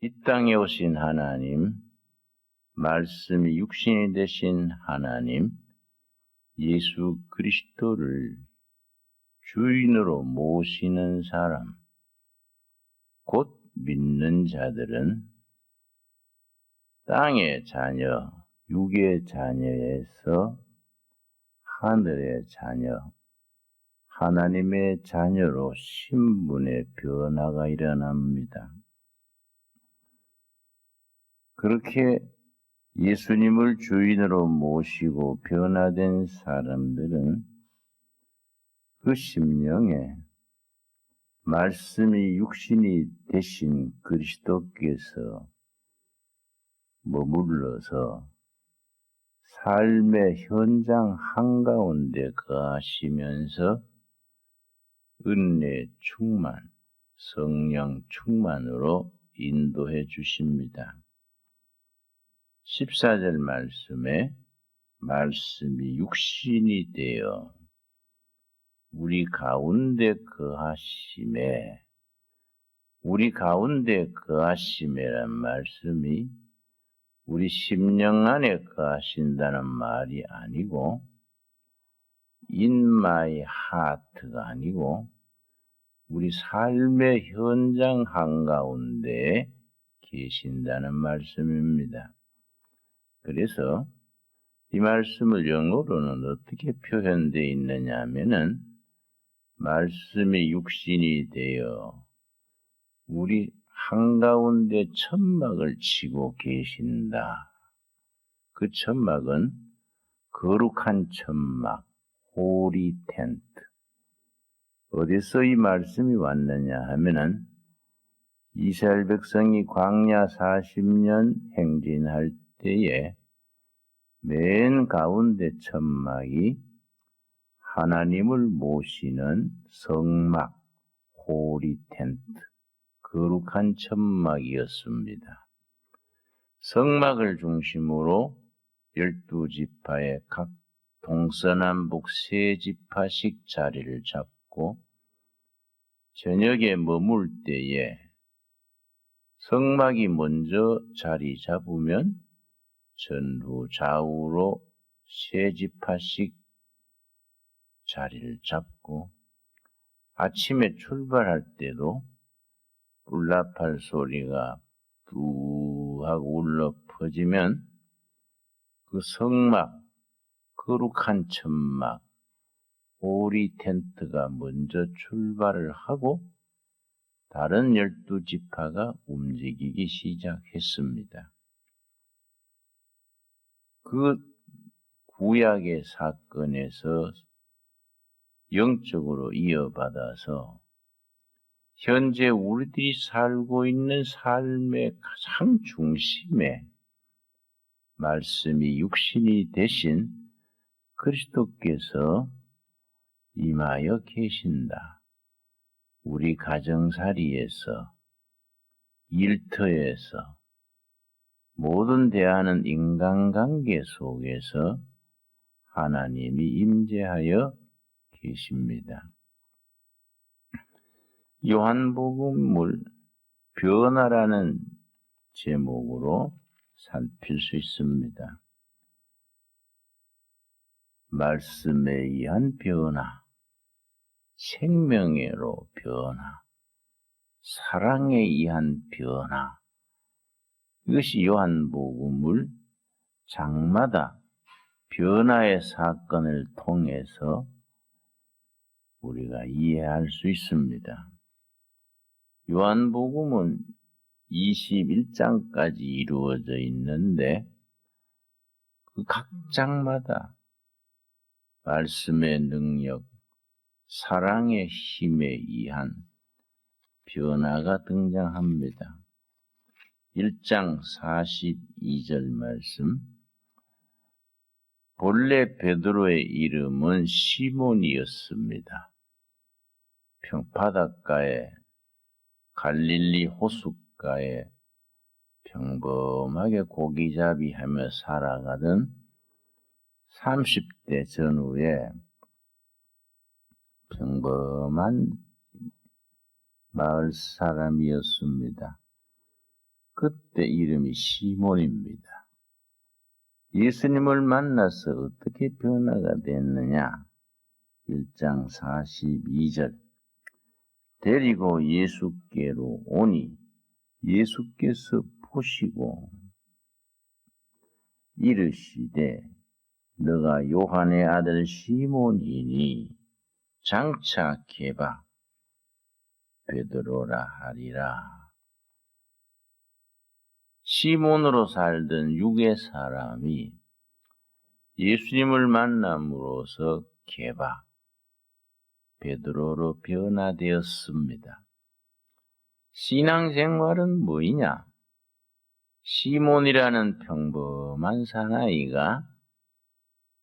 이 땅에 오신 하나님, 말씀이 육신이 되신 하나님, 예수 그리스도를 주인으로 모시는 사람, 곧 믿는 자들은 땅의 자녀, 육의 자녀에서 하늘의 자녀, 하나님의 자녀로 신분의 변화가 일어납니다. 그렇게 예수님을 주인으로 모시고 변화된 사람들은 그 심령에 말씀이 육신이 되신 그리스도께서 머물러서 삶의 현장 한가운데 거하시면서 은혜 충만, 성령 충만으로 인도해 주십니다. 14절 말씀에 말씀이 육신이 되어 우리 가운데 거하심에, 우리 가운데 거하심이란 말씀이 우리 심령 안에 거하신다는 말이 아니고 in my heart가 아니고 우리 삶의 현장 한가운데에 계신다는 말씀입니다. 그래서 이 말씀을 영어로는 어떻게 표현되어 있느냐 하면은 말씀이 육신이 되어 우리 한가운데 천막을 치고 계신다. 그 천막은 거룩한 천막, 호리 텐트. 어디서 이 말씀이 왔느냐 하면은 이스라엘 백성이 광야 40년 행진할 때에 맨 가운데 천막이 하나님을 모시는 성막, 호리 텐트, 거룩한 천막이었습니다. 성막을 중심으로 12지파의 각 동서남북 3지파씩 자리를 잡고 저녁에 머물 때에 성막이 먼저 자리 잡으면 전후 좌우로 3지파씩 자리를 잡고 아침에 출발할 때도 뿔나팔 소리가 뚜 하고 울려 퍼지면 그 성막, 거룩한 천막, 호리 텐트가 먼저 출발을 하고 다른 12지파가 움직이기 시작했습니다. 그 구약의 사건에서 영적으로 이어받아서 현재 우리들이 살고 있는 삶의 가장 중심에 말씀이 육신이 되신 그리스도께서 임하여 계신다. 우리 가정살이에서, 일터에서, 모든 대하는 인간관계 속에서 하나님이 임재하여 계십니다. 요한복음을 변화라는 제목으로 살필 수 있습니다. 말씀에 의한 변화, 생명으로 변화, 사랑에 의한 변화, 이것이 요한복음을 장마다 변화의 사건을 통해서 우리가 이해할 수 있습니다. 요한복음은 21장까지 이루어져 있는데 그 각 장마다 말씀의 능력, 사랑의 힘에 의한 변화가 등장합니다. 1장 42절 말씀, 본래 베드로의 이름은 시몬이었습니다. 바닷가에 갈릴리 호숫가에 평범하게 고기잡이 하며 살아가던 30대 전후에 평범한 마을 사람이었습니다. 그때 이름이 시몬입니다. 예수님을 만나서 어떻게 변화가 됐느냐? 1장 42절. 데리고 예수께로 오니 예수께서 보시고 이르시되 너가 요한의 아들 시몬이니 장차 게바 베드로라 하리라. 시몬으로 살던 육의 사람이 예수님을 만남으로써 게바 베드로로 변화되었습니다. 신앙생활은 뭐이냐? 시몬이라는 평범한 사나이가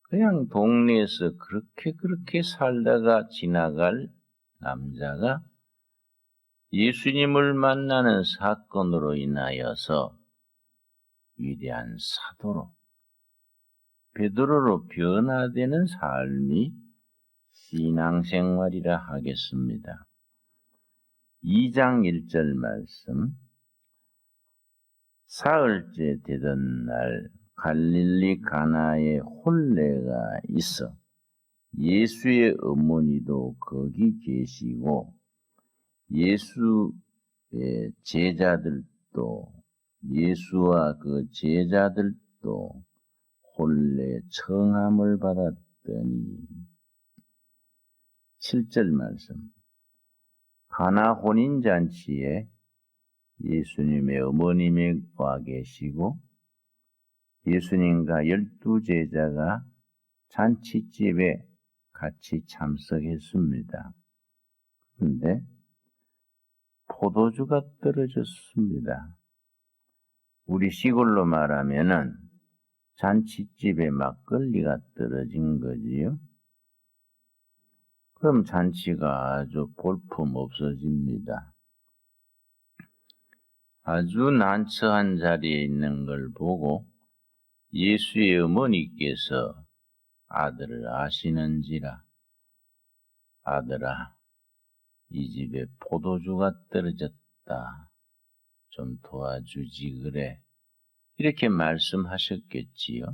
그냥 동네에서 그렇게 살다가 지나갈 남자가 예수님을 만나는 사건으로 인하여서 위대한 사도로 베드로로 변화되는 삶이 신앙생활이라 하겠습니다. 2장 1절 말씀. 사흘째 되던 날 갈릴리 가나에 혼례가 있어 예수의 어머니도 거기 계시고 예수의 제자들도 예수와 그 제자들도 혼례 청함을 받았더니 7절 말씀. 가나 혼인잔치에 예수님의 어머님이 와 계시고 예수님과 12제자가 잔치집에 같이 참석했습니다. 그런데 포도주가 떨어졌습니다. 우리 시골로 말하면은 잔치집에 막걸리가 떨어진 거지요. 그럼 잔치가 아주 볼품 없어집니다. 아주 난처한 자리에 있는 걸 보고 예수의 어머니께서 아들을 아시는지라 아들아 이 집에 포도주가 떨어졌다. 좀 도와주지 그래. 이렇게 말씀하셨겠지요.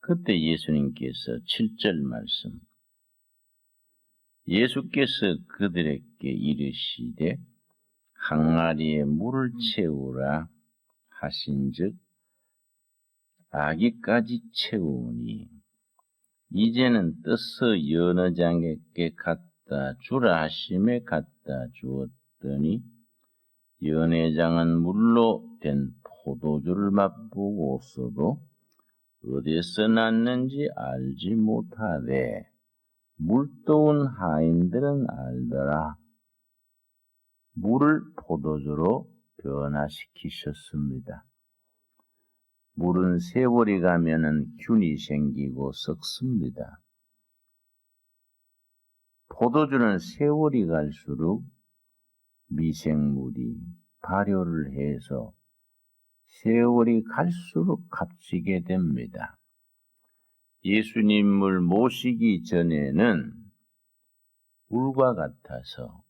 그때 예수님께서 7절 말씀. 예수께서 그들에게 이르시되 항아리에 물을 채우라 하신즉 아기까지 채우니 이제는 떠서 연회장에게 갖다 주라 하심에 갖다 주었더니 연회장은 물로 된 포도주를 맛보고서도 어디서 났는지 알지 못하되 물도운 하인들은 알더라. 물을 포도주로 변화시키셨습니다. 물은 세월이 가면은 균이 생기고 썩습니다. 포도주는 세월이 갈수록 미생물이 발효를 해서 세월이 갈수록 값지게 됩니다. 예수님을 모시기 전에는 물과 같아서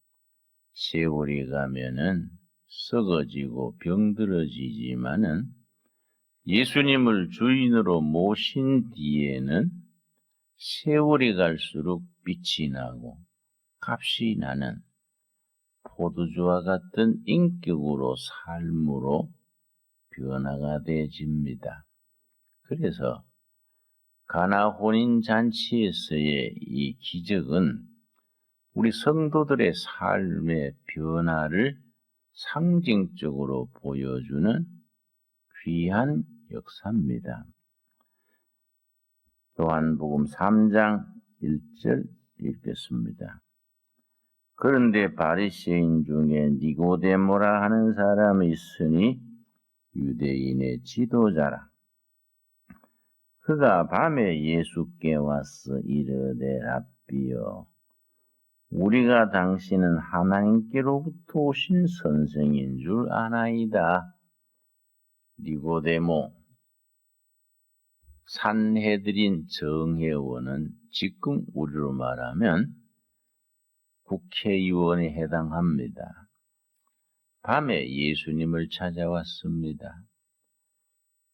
세월이 가면은 썩어지고 병들어지지만은 예수님을 주인으로 모신 뒤에는 세월이 갈수록 빛이 나고 값이 나는 포도주와 같은 인격으로 삶으로 변화가 되어집니다. 그래서 가나 혼인 잔치에서의 이 기적은 우리 성도들의 삶의 변화를 상징적으로 보여주는 귀한 역사입니다. 요한복음 3장 1절 읽겠습니다. 그런데 바리새인 중에 니고데모라 하는 사람이 있으니 유대인의 지도자라. 그가 밤에 예수께 와서 이르되 랍비여 우리가 당신은 하나님께로부터 오신 선생인 줄 아나이다. 니고데모 산헤드린 정회원은 지금 우리로 말하면 국회의원에 해당합니다. 밤에 예수님을 찾아왔습니다.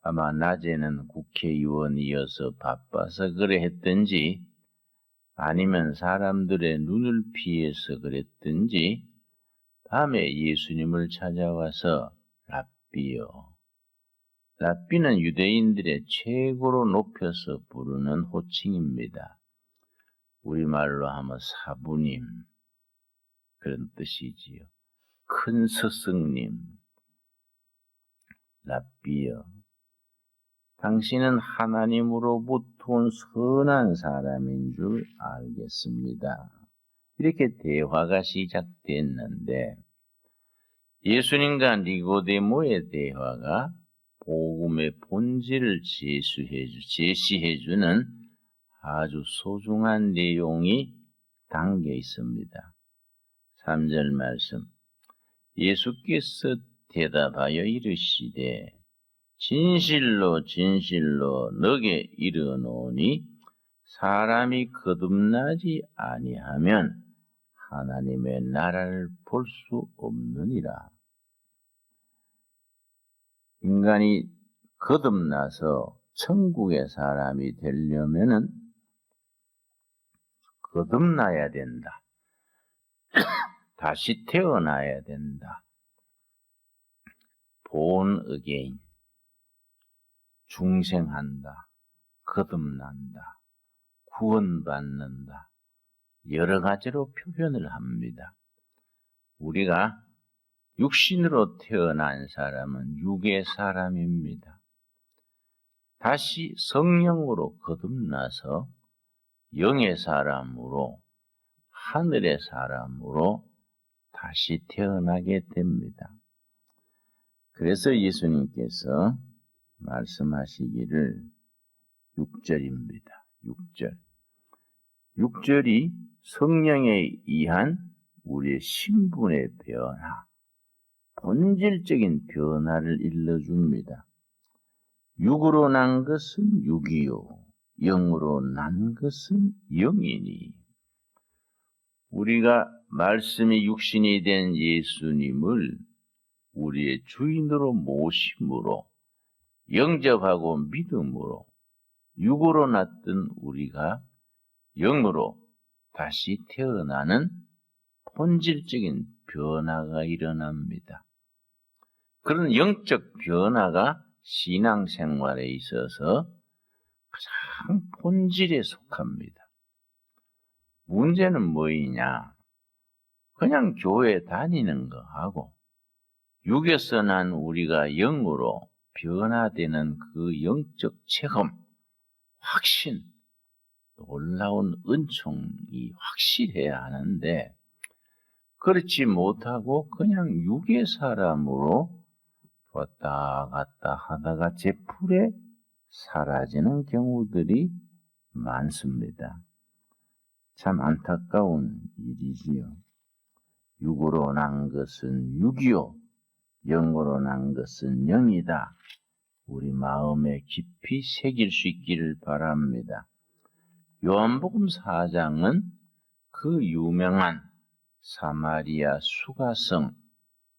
아마 낮에는 국회의원이어서 바빠서 그래 했든지 아니면 사람들의 눈을 피해서 그랬든지 밤에 예수님을 찾아와서 랍비요. 랍비는 유대인들의 최고로 높여서 부르는 호칭입니다. 우리말로 하면 사부님 그런 뜻이지요. 큰 스승님, 랍비요. 당신은 하나님으로부터 온 선한 사람인 줄 알겠습니다. 이렇게 대화가 시작됐는데 예수님과 니고데모의 대화가 복음의 본질을 제시해주는 아주 소중한 내용이 담겨 있습니다. 3절 말씀. 예수께서 대답하여 이르시되 진실로 진실로 너게 이르노니 사람이 거듭나지 아니하면 하나님의 나라를 볼 수 없느니라. 인간이 거듭나서 천국의 사람이 되려면은 거듭나야 된다. 다시 태어나야 된다. born again. 중생한다. 거듭난다. 구원받는다. 여러 가지로 표현을 합니다. 우리가 육신으로 태어난 사람은 육의 사람입니다. 다시 성령으로 거듭나서 영의 사람으로 하늘의 사람으로 다시 태어나게 됩니다. 그래서 예수님께서 말씀하시기를 6절입니다. 6절. 6절이 성령에 의한 우리의 신분의 변화, 본질적인 변화를 일러줍니다. 육으로 난 것은 육이요, 영으로 난 것은 영이니. 우리가 말씀이 육신이 된 예수님을 우리의 주인으로 모심으로 영접하고 믿음으로 육으로 났던 우리가 영으로 다시 태어나는 본질적인 변화가 일어납니다. 그런 영적 변화가 신앙생활에 있어서 가장 본질에 속합니다. 문제는 뭐이냐? 그냥 교회 다니는 거 하고 육에서 난 우리가 영으로 변화되는 그 영적 체험, 확신, 놀라운 은총이 확실해야 하는데 그렇지 못하고 그냥 육의 사람으로 왔다 갔다 하다가 제풀에 사라지는 경우들이 많습니다. 참 안타까운 일이지요. 육으로 난 것은 육이요, 영으로 난 것은 영이다. 우리 마음에 깊이 새길 수 있기를 바랍니다. 요한복음 4장은 그 유명한 사마리아 수가성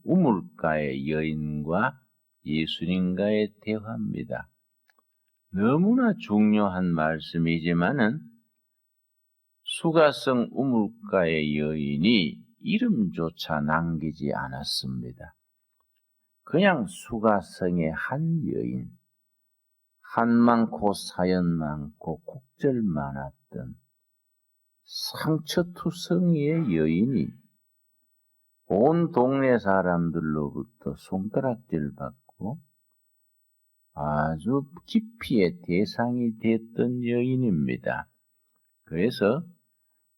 우물가의 여인과 예수님과의 대화입니다. 너무나 중요한 말씀이지만은 수가성 우물가의 여인이 이름조차 남기지 않았습니다. 그냥 수가성의 한 여인, 한 많고 사연 많고 곡절 많았던 상처투성이의 여인이 온 동네 사람들로부터 손가락질 받고 아주 기피의 대상이 됐던 여인입니다. 그래서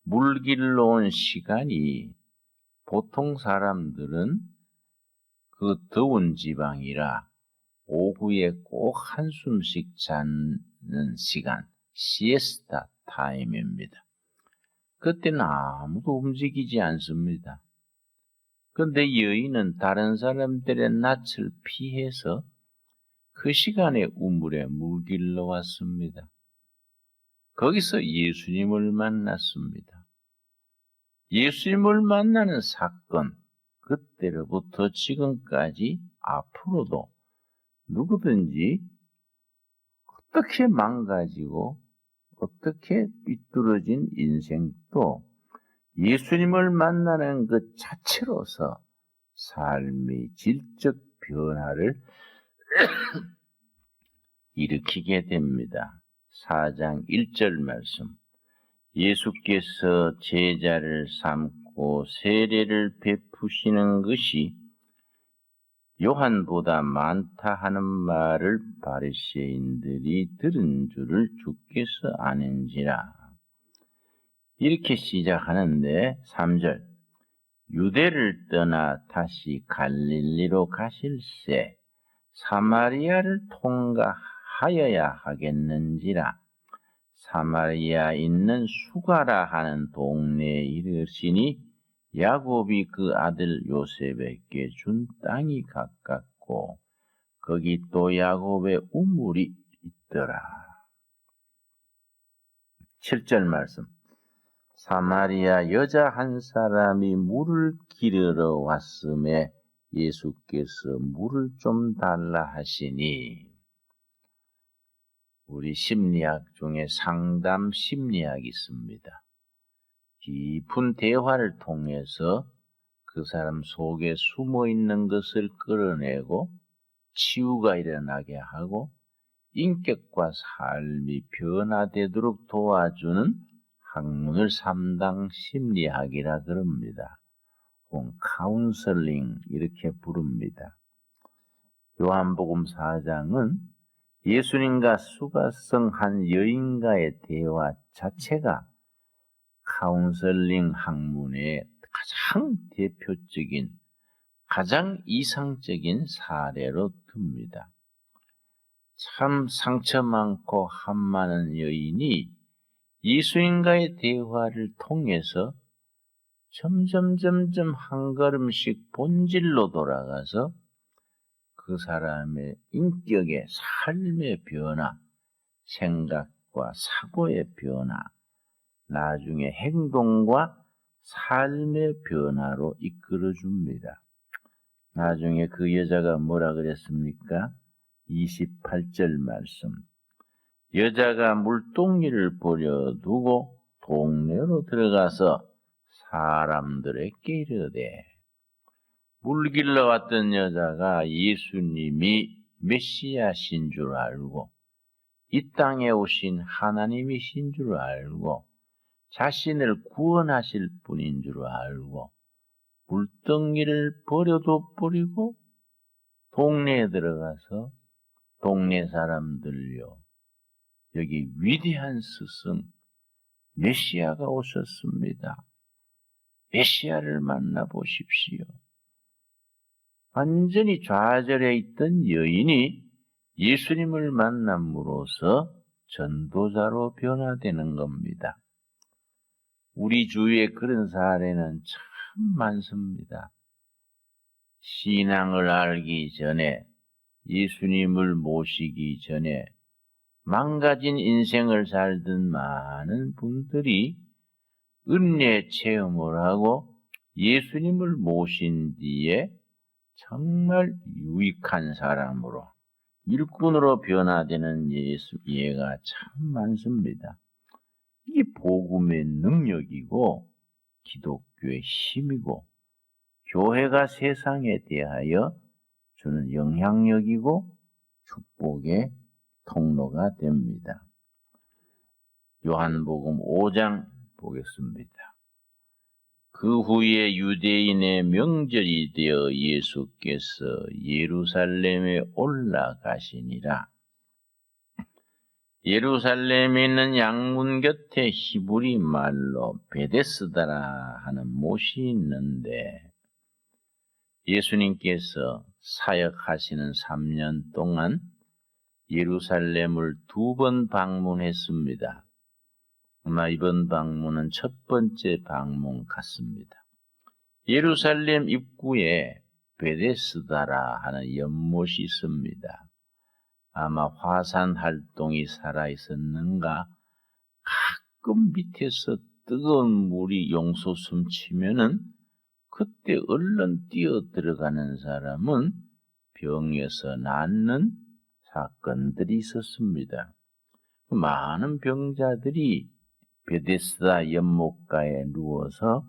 물길로 온 시간이 보통 사람들은 그 더운 지방이라 오후에 꼭 한숨씩 자는 시간, 시에스타 타임입니다. 그때는 아무도 움직이지 않습니다. 그런데 여인은 다른 사람들의 낯을 피해서 그 시간에 우물에 물길러 왔습니다. 거기서 예수님을 만났습니다. 예수님을 만나는 사건, 그때로부터 지금까지 앞으로도 누구든지 어떻게 망가지고 어떻게 삐뚤어진 인생도 예수님을 만나는 것 자체로서 삶의 질적 변화를 일으키게 됩니다. 4장 1절 말씀. 예수께서 제자를 삼고 세례를 베푸시는 것이 요한보다 많다 하는 말을 바리새인들이 들은 줄을 주께서 아는지라. 이렇게 시작하는데 3절. 유대를 떠나 다시 갈릴리로 가실새 사마리아를 통과하여야 하겠는지라. 사마리아 있는 수가라 하는 동네에 이르시니 야곱이 그 아들 요셉에게 준 땅이 가깝고 거기 또 야곱의 우물이 있더라. 7절 말씀. 사마리아 여자 한 사람이 물을 기르러 왔음에 예수께서 물을 좀 달라 하시니, 우리 심리학 중에 상담 심리학이 있습니다. 깊은 대화를 통해서 그 사람 속에 숨어 있는 것을 끌어내고 치유가 일어나게 하고 인격과 삶이 변화되도록 도와주는 학문을 3당 심리학이라 그럽니다. 혹은 카운슬링 이렇게 부릅니다. 요한복음 4장은 예수님과 수가성 한 여인과의 대화 자체가 카운슬링 학문의 가장 대표적인, 가장 이상적인 사례로 듭니다. 참 상처 많고 한 많은 여인이 예수님과의 대화를 통해서 점점 한 걸음씩 본질로 돌아가서 그 사람의 인격의 삶의 변화, 생각과 사고의 변화, 나중에 행동과 삶의 변화로 이끌어줍니다. 나중에 그 여자가 뭐라 그랬습니까? 28절 말씀. 여자가 물동이를 버려두고 동네로 들어가서 사람들에게 이르되, 물 길러 왔던 여자가 예수님이 메시아신 줄 알고 이 땅에 오신 하나님이신 줄 알고 자신을 구원하실 분인 줄 알고 물동이를 버려도 버리고 동네에 들어가서 동네 사람들요, 여기 위대한 스승 메시아가 오셨습니다. 메시아를 만나보십시오. 완전히 좌절해 있던 여인이 예수님을 만남으로써 전도자로 변화되는 겁니다. 우리 주위에 그런 사례는 참 많습니다. 신앙을 알기 전에, 예수님을 모시기 전에 망가진 인생을 살던 많은 분들이 은혜 체험을 하고 예수님을 모신 뒤에 정말 유익한 사람으로, 일꾼으로 변화되는 예가 참 많습니다. 이게 복음의 능력이고 기독교의 힘이고 교회가 세상에 대하여 주는 영향력이고 축복의 통로가 됩니다. 요한복음 5장 보겠습니다. 그 후에 유대인의 명절이 되어 예수께서 예루살렘에 올라가시니라. 예루살렘에 있는 양문 곁에 히브리 말로 베데스다라 하는 못이 있는데, 예수님께서 사역하시는 3년 동안 예루살렘을 2번 방문했습니다. 아마 이번 방문은 첫 번째 방문 같습니다. 예루살렘 입구에 베데스다라 하는 연못이 있습니다. 아마 화산 활동이 살아있었는가, 가끔 밑에서 뜨거운 물이 용솟음 치면은 그때 얼른 뛰어 들어가는 사람은 병에서 낫는 사건들이 있었습니다. 많은 병자들이 베데스다 연못가에 누워서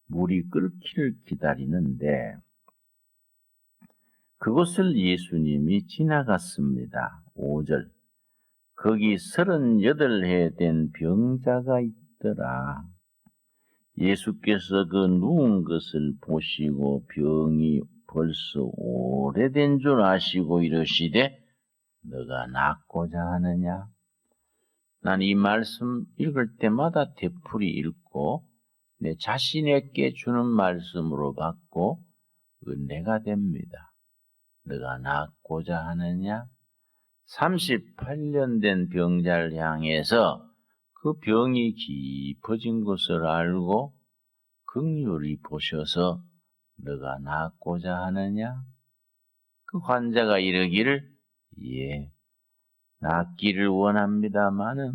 물이 끓기를 기다리는데 그곳을 예수님이 지나갔습니다. 5절. 거기 38해 된 병자가 있더라. 예수께서 그 누운 것을 보시고 병이 벌써 오래된 줄 아시고 이르시되 너가 낫고자 하느냐? 난 이 말씀 읽을 때마다 되풀이 읽고 내 자신에게 주는 말씀으로 받고 은혜가 됩니다. 너가 낫고자 하느냐? 38년 된 병자를 향해서 그 병이 깊어진 것을 알고 긍휼히 보셔서 너가 낫고자 하느냐? 그 환자가 이르기를 예, 낫기를 원합니다마는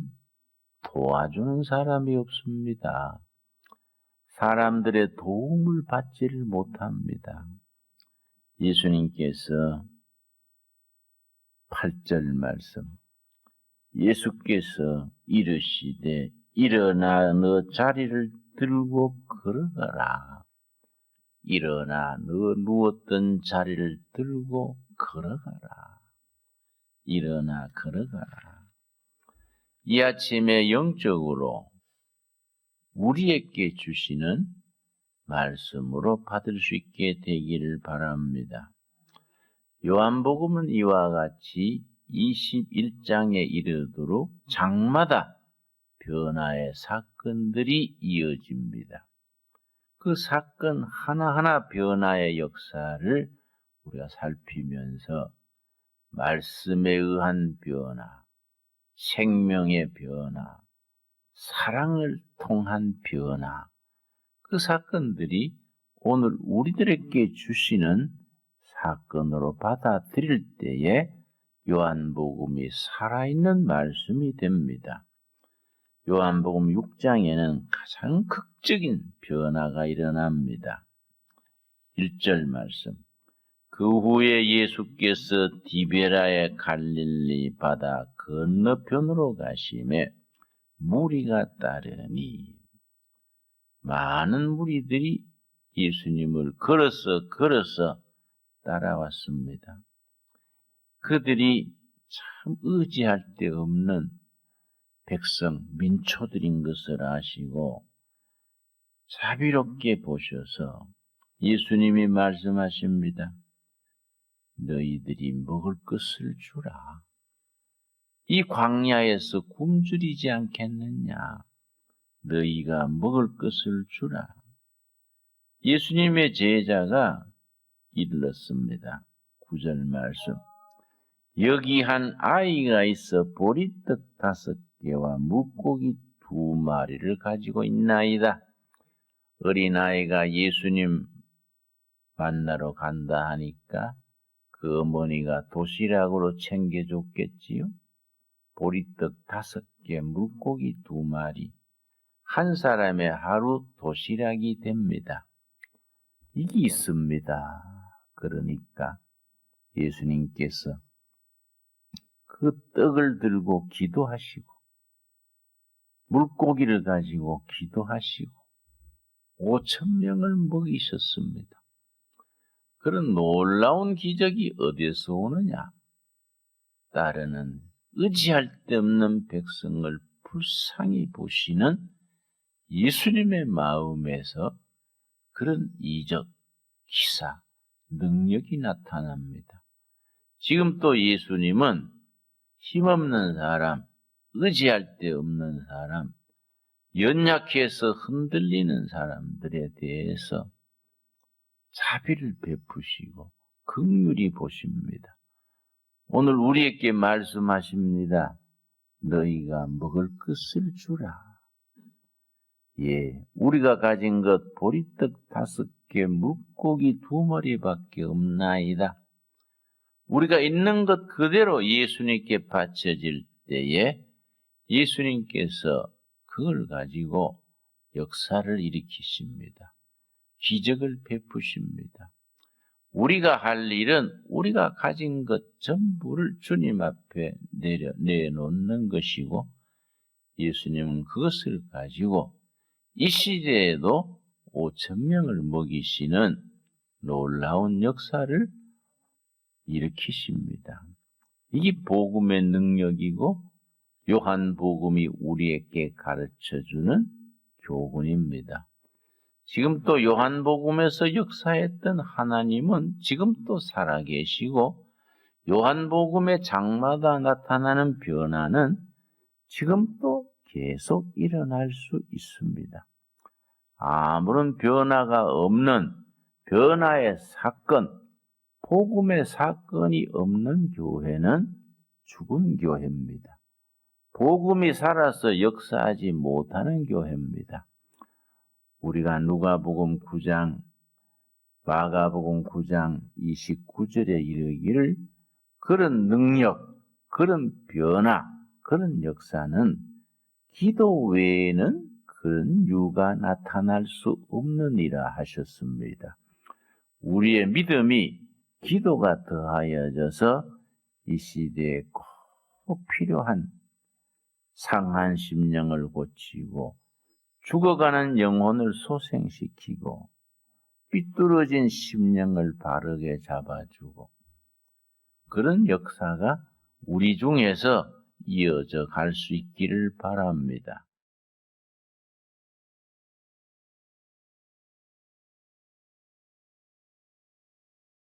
도와주는 사람이 없습니다. 사람들의 도움을 받지를 못합니다. 예수님께서 8절 말씀, 예수께서 이르시되 일어나 너 자리를 들고 걸어가라. 일어나 너 누웠던 자리를 들고 걸어가라. 일어나 걸어가라. 이 아침에 영적으로 우리에게 주시는 말씀으로 받을 수 있게 되기를 바랍니다. 요한복음은 이와 같이 21장에 이르도록 장마다 변화의 사건들이 이어집니다. 그 사건 하나하나 변화의 역사를 우리가 살피면서 말씀에 의한 변화, 생명의 변화, 사랑을 통한 변화, 그 사건들이 오늘 우리들에게 주시는 사건으로 받아들일 때에 요한복음이 살아있는 말씀이 됩니다. 요한복음 6장에는 가장 극적인 변화가 일어납니다. 1절 말씀. 그 후에 예수께서 디베라의 갈릴리 바다 건너편으로 가시매 무리가 따르니 많은 무리들이 예수님을 걸어서 따라왔습니다. 그들이 참 의지할 데 없는 백성, 민초들인 것을 아시고 자비롭게 보셔서 예수님이 말씀하십니다. 너희들이 먹을 것을 주라. 이 광야에서 굶주리지 않겠느냐. 너희가 먹을 것을 주라. 예수님의 제자가 일렀습니다. 9절 말씀. 여기 한 아이가 있어 보리떡 5개와 물고기 2마리를 가지고 있나이다. 어린아이가 예수님 만나러 간다 하니까 그 어머니가 도시락으로 챙겨줬겠지요. 보리떡 5개, 물고기 2마리. 한 사람의 하루 도시락이 됩니다. 이게 있습니다. 그러니까 예수님께서 그 떡을 들고 기도하시고 물고기를 가지고 기도하시고 5,000명을 먹이셨습니다. 그런 놀라운 기적이 어디서 오느냐? 따르는 의지할 데 없는 백성을 불쌍히 보시는 예수님의 마음에서 그런 이적, 기사, 능력이 나타납니다. 지금 또 예수님은 힘없는 사람, 의지할 데 없는 사람, 연약해서 흔들리는 사람들에 대해서 자비를 베푸시고 긍휼히 보십니다. 오늘 우리에게 말씀하십니다. 너희가 먹을 것을 주라. 예, 우리가 가진 것 보리떡 5개, 물고기 2마리밖에 없나이다. 우리가 있는 것 그대로 예수님께 바쳐질 때에 예수님께서 그걸 가지고 역사를 일으키십니다. 기적을 베푸십니다. 우리가 할 일은 우리가 가진 것 전부를 주님 앞에 내놓는 것이고, 예수님은 그것을 가지고 이 시대에도 5,000명을 먹이시는 놀라운 역사를 일으키십니다. 이게 복음의 능력이고 요한복음이 우리에게 가르쳐주는 교훈입니다. 지금 또 요한복음에서 역사했던 하나님은 지금 또 살아계시고, 요한복음의 장마다 나타나는 변화는 지금 또 계속 일어날 수 있습니다. 아무런 변화가 없는 변화의 사건, 복음의 사건이 없는 교회는 죽은 교회입니다. 복음이 살아서 역사하지 못하는 교회입니다. 우리가 누가복음 9장, 마가복음 9장 29절에 이르기를 그런 능력, 그런 변화, 그런 역사는 기도 외에는 그런 이유가 나타날 수 없느니라 하셨습니다. 우리의 믿음이 기도가 더하여져서 이 시대에 꼭 필요한 상한 심령을 고치고 죽어가는 영혼을 소생시키고 삐뚤어진 심령을 바르게 잡아주고 그런 역사가 우리 중에서 이어져 갈 수 있기를 바랍니다.